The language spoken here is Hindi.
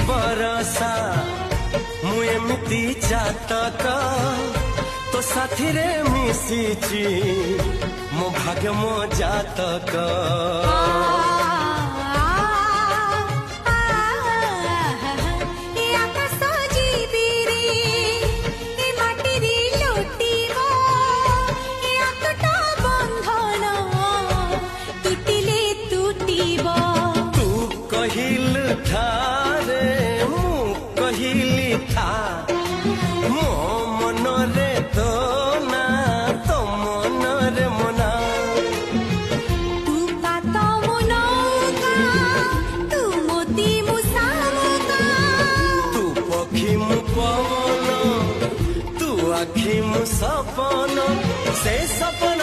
बरसा मु एमती चातक तो साथी रे मिशिची मो भाग्य मो जातक मो मनरे तो ना तो मनरे मना तू पात मुनौका तू मोती मुसामुका तू पक्षी मु पवन तू आखि मु सपन से सपन